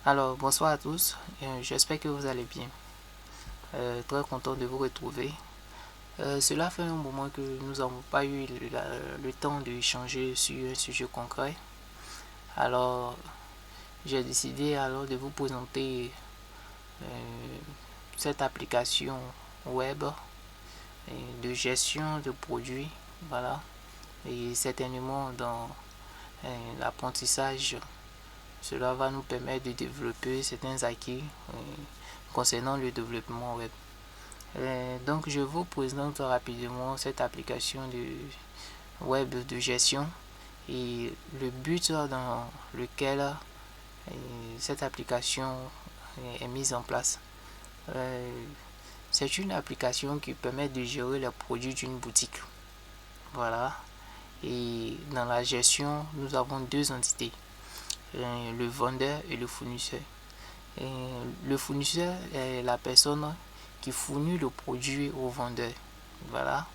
Alors, bonsoir à tous, j'espère que vous allez bien. Très content de vous retrouver. Cela fait un moment que nous n'avons pas eu le temps d'échanger sur un sujet concret. Alors, j'ai décidé alors de vous présenter cette application web de gestion de produits. Voilà. Et certainement dans l'apprentissage, cela va nous permettre de développer certains acquis concernant le développement web. Donc je vous présente rapidement cette application de web de gestion et le but dans lequel cette application est mise en place. C'est une application qui permet de gérer les produits d'une boutique. Voilà. Et dans la gestion, nous avons deux entités, le vendeur et le fournisseur. Le fournisseur est la personne qui fournit le produit au vendeur. Voilà.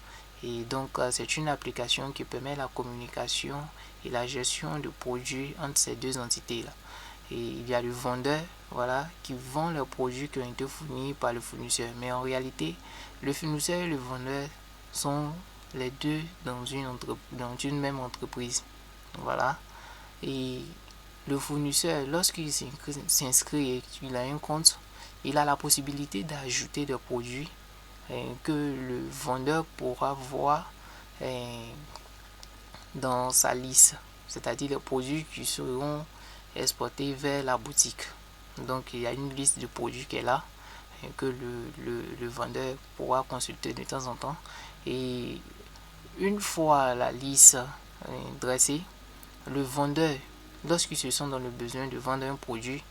Et donc c'est une application qui permet la communication et la gestion de produits entre ces deux entités là. Et il y a le vendeur, voilà, qui vend les produits qui ont été fournis par le fournisseur. Mais en réalité, le fournisseur et le vendeur sont les deux dans une même entreprise. Voilà. Et le fournisseur, lorsqu'il s'inscrit et qu'il a un compte, il a la possibilité d'ajouter des produits que le vendeur pourra voir dans sa liste, c'est-à-dire les produits qui seront exportés vers la boutique. Donc il y a une liste de produits qui est là, que le vendeur pourra consulter de temps en temps. Et une fois la liste dressée, le vendeur, lorsqu'il se sent dans le besoin de vendre un produit,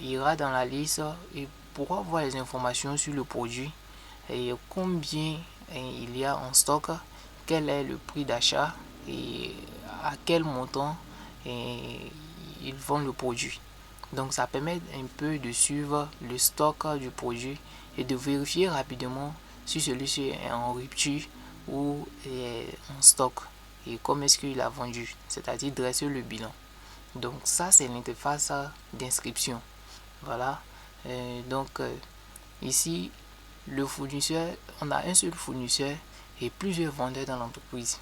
il ira dans la liste et pourra voir les informations sur le produit et combien il y a en stock, quel est le prix d'achat et à quel montant ils vendent le produit. Donc ça permet un peu de suivre le stock du produit et de vérifier rapidement si celui-ci est en rupture ou est en stock et comment est-ce qu'il a vendu, c'est-à-dire dresser le bilan. Donc ça c'est l'interface d'inscription. Voilà. Ici le fournisseur, on a un seul fournisseur et plusieurs vendeurs dans l'entreprise.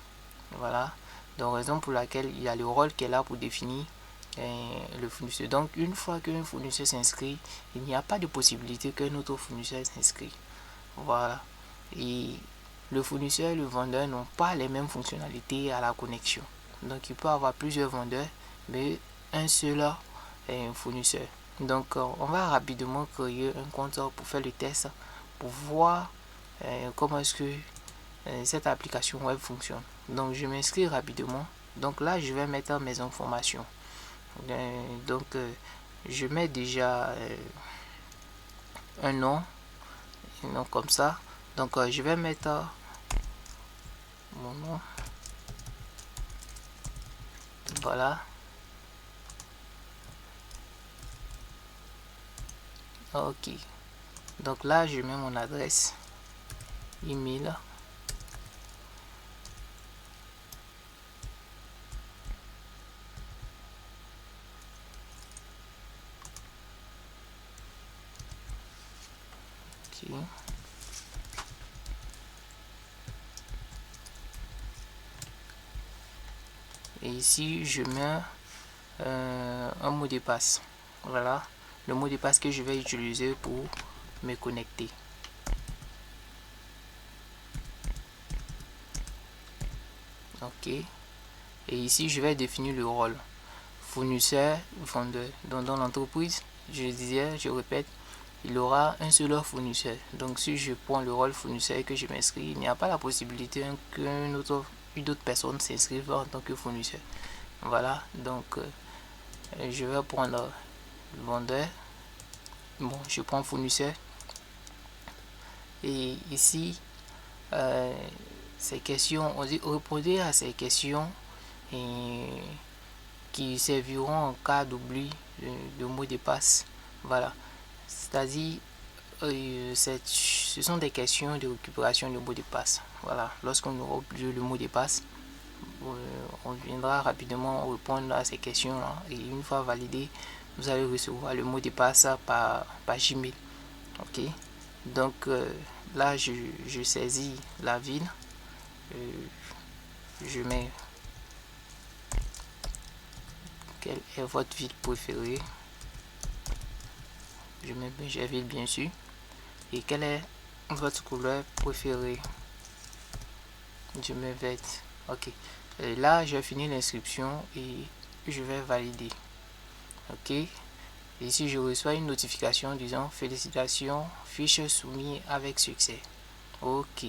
Voilà. Donc raison pour laquelle il y a le rôle qui est là pour définir le fournisseur. Donc une fois qu'un fournisseur s'inscrit, il n'y a pas de possibilité qu'un autre fournisseur s'inscrit. Voilà. Et le fournisseur et le vendeur n'ont pas les mêmes fonctionnalités à la connexion. Donc il peut y avoir plusieurs vendeurs, mais un seul fournisseur. Donc on va rapidement créer un compte pour faire le test, pour voir comment est-ce que cette application web fonctionne. Donc je m'inscris rapidement. Donc là je vais mettre mes informations. Je mets déjà un nom comme ça. Donc je vais mettre mon nom. Voilà. Ok. Donc là je mets mon adresse email. Ok. Et ici je mets un mot de passe. Voilà le mot de passe que je vais utiliser pour me connecter. Ok. Et ici je vais définir le rôle fournisseur, vendeur. Donc dans l'entreprise, je répète, il aura un seul fournisseur. Donc si je prends le rôle fournisseur et que je m'inscris, il n'y a pas la possibilité qu'une autre personne s'inscrive en tant que fournisseur. Voilà. Donc je vais prendre le vendeur. Bon, je prends fournisseur. Et ici, ces questions, on dit répondez à ces questions qui serviront en cas d'oubli de mot de passe. Voilà. C'est-à-dire, ce sont des questions de récupération de mot de passe. Voilà. Lorsqu'on aura oublié le mot de passe, on viendra rapidement répondre à ces questions-là. Et une fois validé, vous allez recevoir le mot de passe par Gmail. Ok, donc là je saisis la ville, je mets quelle est votre ville préférée, je mets ville bien sûr, et quelle est votre couleur préférée, je mets verte. Ok, et là j'ai fini l'inscription et je vais valider. Ok, ici je reçois une notification disant félicitations, fiche soumise avec succès. Ok,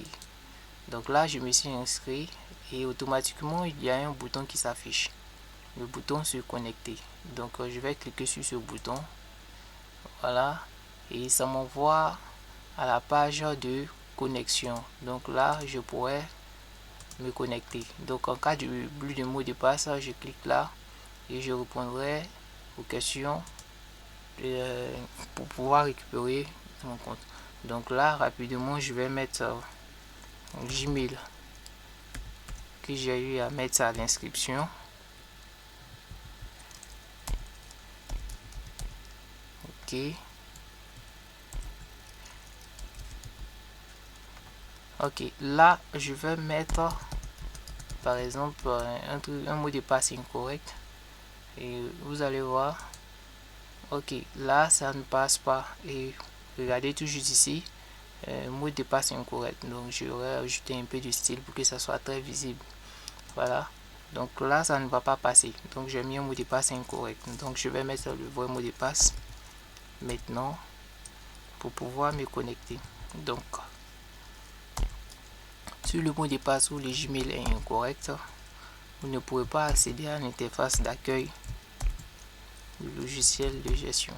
donc là je me suis inscrit et automatiquement il y a un bouton qui s'affiche, le bouton se connecter. Donc je vais cliquer sur ce bouton, voilà, et ça m'envoie à la page de connexion. Donc là je pourrais me connecter. Donc en cas de oubli de mot de passe, je clique là et je répondrai aux questions pour pouvoir récupérer mon compte. Donc là rapidement je vais mettre Gmail que j'ai eu à mettre à l'inscription. Ok, ok, là je vais mettre par exemple un mot de passe incorrect et vous allez voir. Ok, là ça ne passe pas et regardez toujours ici, mot de passe incorrect. Donc je vais ajouter un peu de style pour que ça soit très visible. Voilà, donc là ça ne va pas passer, donc j'ai mis un mot de passe incorrect. Donc je vais mettre le vrai mot de passe maintenant pour pouvoir me connecter. Donc si le mot de passe ou le Gmail est incorrect, vous ne pourrez pas accéder à l'interface d'accueil du logiciel de gestion.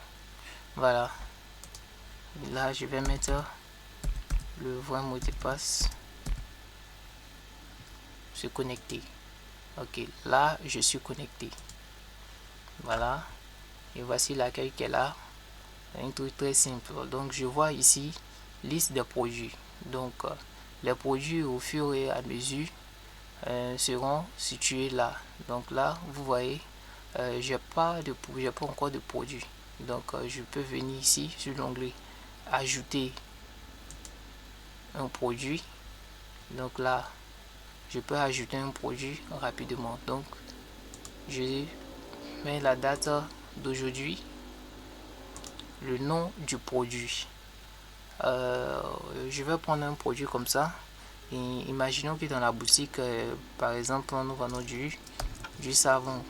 Voilà, et là je vais mettre le vrai mot de passe, se connecter. Ok, là je suis connecté. Voilà, et voici l'accueil qui est là. Un truc très simple. Donc je vois ici liste des produits. Donc les produits au fur et à mesure seront situés là. Donc là vous voyez, j'ai pas encore de produits. Donc je peux venir ici sur l'onglet ajouter un produit. Donc là je peux ajouter un produit rapidement. Donc je mets la date d'aujourd'hui, le nom du produit. Je vais prendre un produit comme ça. Et imaginons que dans la boutique, par exemple, nous vendons du savon.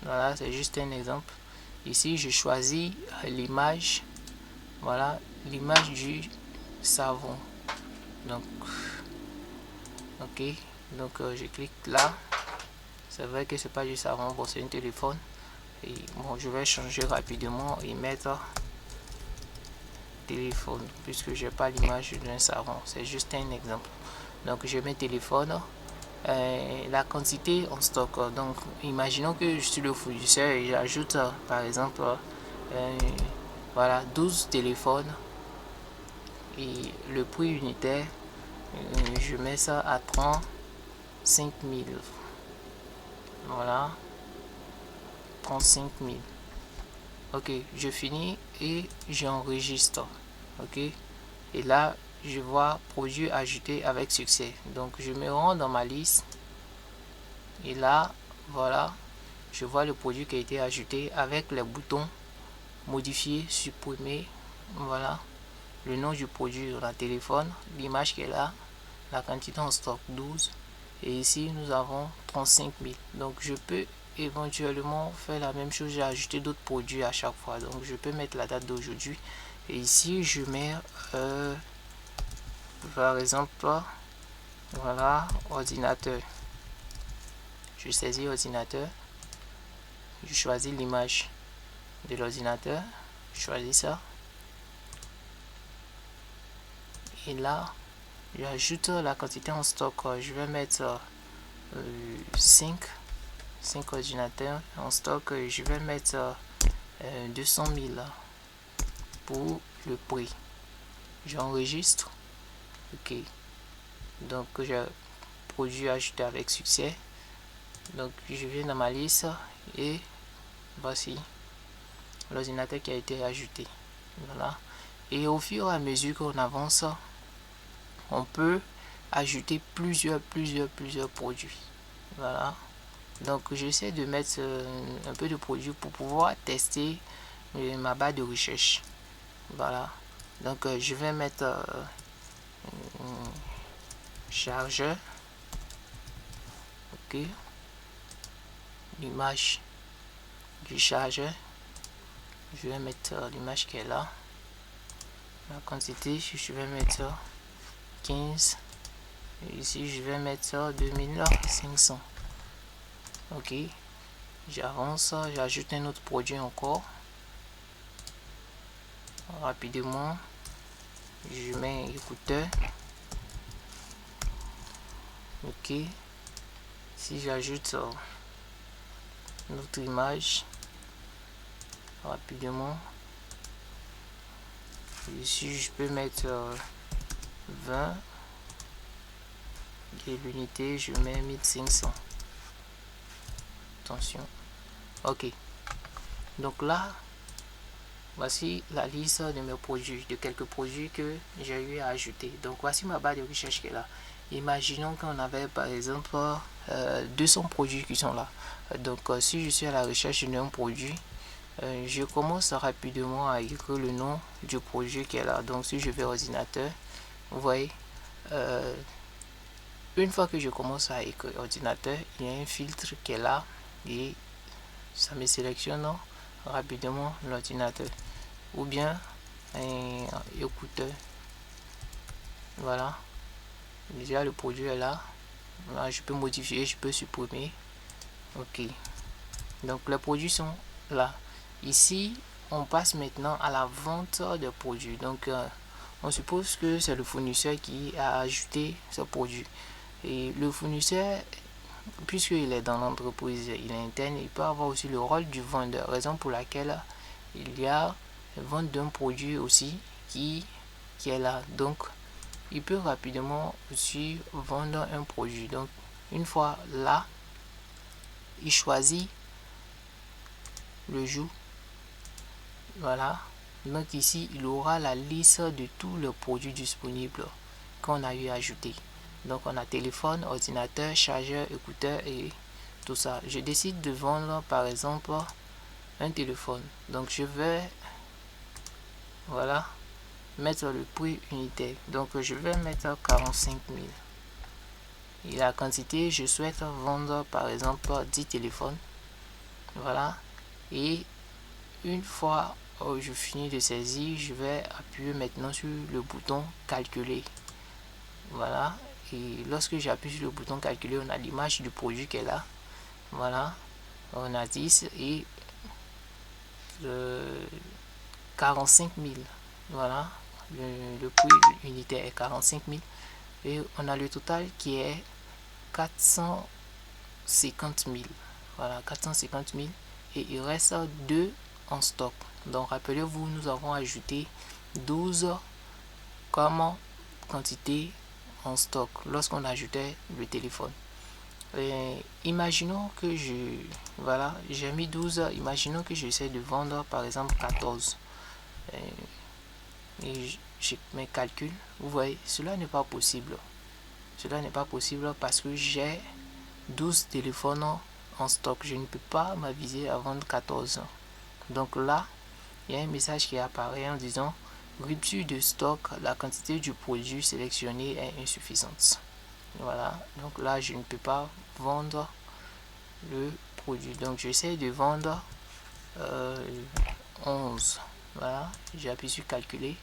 Voilà, c'est juste un exemple. Ici, je choisis l'image. Voilà, l'image du savon. Donc, ok. Donc, je clique là. C'est vrai que c'est pas du savon, bon, c'est un téléphone. Et bon, je vais changer rapidement et mettre téléphone puisque j'ai pas l'image d'un savon, c'est juste un exemple. Donc je mets téléphone, la quantité en stock. Donc imaginons que je suis le fournisseur et j'ajoute par exemple voilà 12 téléphones et le prix unitaire je mets ça à 35 000. Voilà, 35 000. Ok, je finis et j'enregistre. Ok, et là je vois produit ajouté avec succès. Donc je me rends dans ma liste et là voilà, je vois le produit qui a été ajouté avec les boutons modifier, supprimer. Voilà, le nom du produit dans la téléphone, l'image qui est là, la quantité en stock 12 et ici nous avons 35 000. Donc je peux éventuellement faire la même chose, j'ai ajouté d'autres produits à chaque fois. Donc je peux mettre la date d'aujourd'hui et ici je mets par exemple voilà ordinateur, je saisis ordinateur, je choisis l'image de l'ordinateur, je choisis ça et là j'ajoute la quantité en stock. Je vais mettre 5 ordinateurs en stock. Je vais mettre 200 000 pour le prix. J'enregistre. Ok, donc j'ai produit ajouté avec succès. Donc je viens dans ma liste et voici l'ordinateur qui a été ajouté. Voilà. Et au fur et à mesure qu'on avance, on peut ajouter plusieurs produits. Voilà. Donc j'essaie de mettre un peu de produits pour pouvoir tester ma barre de recherche. Voilà. Donc je vais mettre chargeur. Ok. L'image du chargeur. Je vais mettre l'image qui est là. La quantité, je vais mettre 15. Et ici, je vais mettre 2500. Ok. J'avance, j'ajoute un autre produit encore. Rapidement. Je mets écouteur. Ok. Si j'ajoute notre image rapidement, ici je peux mettre 20 et l'unité je mets 1500. Attention. Ok. Donc là, voici la liste de mes produits, de quelques produits que j'ai eu à ajouter. Donc voici ma barre de recherche qui est là. Imaginons qu'on avait par exemple 200 produits qui sont là. Donc si je suis à la recherche d'un produit, je commence rapidement à écrire le nom du produit qui est là. Donc si je vais au ordinateur, vous voyez, une fois que je commence à écrire ordinateur, il y a un filtre qui est là et ça me sélectionne rapidement l'ordinateur ou bien un écouteur. Voilà, déjà le produit est là. Là je peux modifier, je peux supprimer. Ok, donc les produits sont là. Ici on passe maintenant à la vente de produits. Donc on suppose que c'est le fournisseur qui a ajouté ce produit et le fournisseur, puisqu'il est dans l'entreprise, il est interne, il peut avoir aussi le rôle du vendeur, raison pour laquelle il y a vente d'un produit aussi qui est là. Donc il peut rapidement aussi vendre un produit. Donc une fois là, il choisit le jour. Voilà. Donc ici il aura la liste de tous les produits disponibles qu'on a eu ajouté. Donc on a téléphone, ordinateur, chargeur, écouteur et tout ça. Je décide de vendre par exemple un téléphone. Donc je vais, voilà, mettre le prix unitaire. Donc je vais mettre 45 000. Et la quantité, je souhaite vendre par exemple 10 téléphones. Voilà. Et une fois je finis de saisir, je vais appuyer maintenant sur le bouton calculer. Voilà. Et lorsque j'appuie sur le bouton calculer, on a l'image du produit qui est là. Voilà. On a 10 et 45 000. Voilà. Le prix unitaire est 45 000. Et on a le total qui est 450 000. Voilà, 450 000. Et il reste 2 en stock. Donc rappelez-vous, nous avons ajouté 12 comme quantité en stock lorsqu'on ajoutait le téléphone. Imaginons que voilà, j'ai mis 12, imaginons que j'essaie de vendre par exemple 14. Et je mes calculs, vous voyez, cela n'est pas possible. Cela n'est pas possible parce que j'ai 12 téléphones en stock. Je ne peux pas m'aviser à vendre 14. Donc là, il y a un message qui apparaît en disant rupture de stock, la quantité du produit sélectionné est insuffisante. Voilà, donc là je ne peux pas vendre le produit. Donc j'essaie de vendre 11. Voilà, j'appuie sur calculer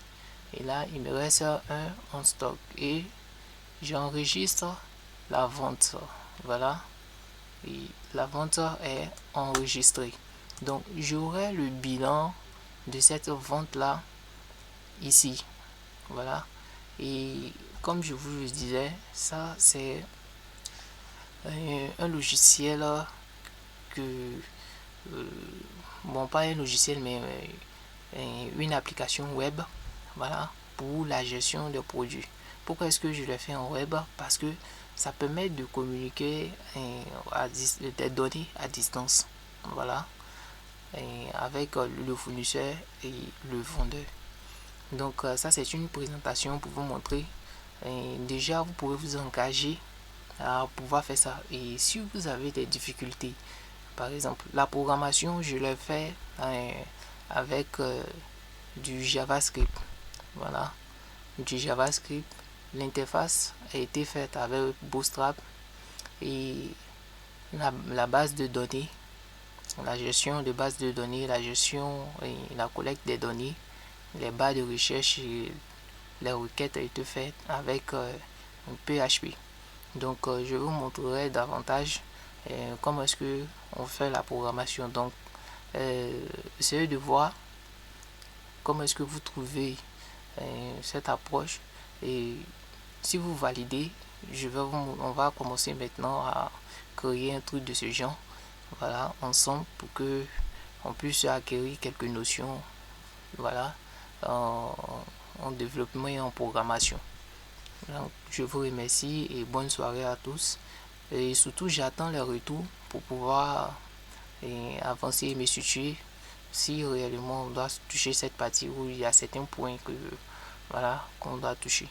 et là il me reste un en stock et j'enregistre la vente. Voilà, et la vente est enregistrée. Donc j'aurai le bilan de cette vente là ici. Voilà, et comme je vous le disais, ça c'est un logiciel que bon, pas un logiciel mais une application web, voilà, pour la gestion de produits. Pourquoi est-ce que je le fais en web? Parce que ça permet de communiquer des données à distance. Voilà, avec le fournisseur et le vendeur. Donc ça c'est une présentation pour vous montrer. Déjà vous pouvez vous engager à pouvoir faire ça. Et si vous avez des difficultés, par exemple la programmation, je l'ai fait avec du JavaScript. Voilà, du JavaScript. L'interface a été faite avec Bootstrap et la base de données, la gestion de base de données, la gestion et la collecte des données, les barres de recherche et les requêtes ont été faites avec un PHP. Donc je vous montrerai davantage comment est-ce que on fait la programmation. Donc essayez de voir comment est-ce que vous trouvez cette approche, et si vous validez, on va commencer maintenant à créer un truc de ce genre, voilà, ensemble, pour que on puisse acquérir quelques notions, voilà, en développement et en programmation. Donc, je vous remercie et bonne soirée à tous. Et surtout, j'attends les retours pour pouvoir avancer et me situer si réellement on doit toucher cette partie où il y a certains points que voilà qu'on doit toucher.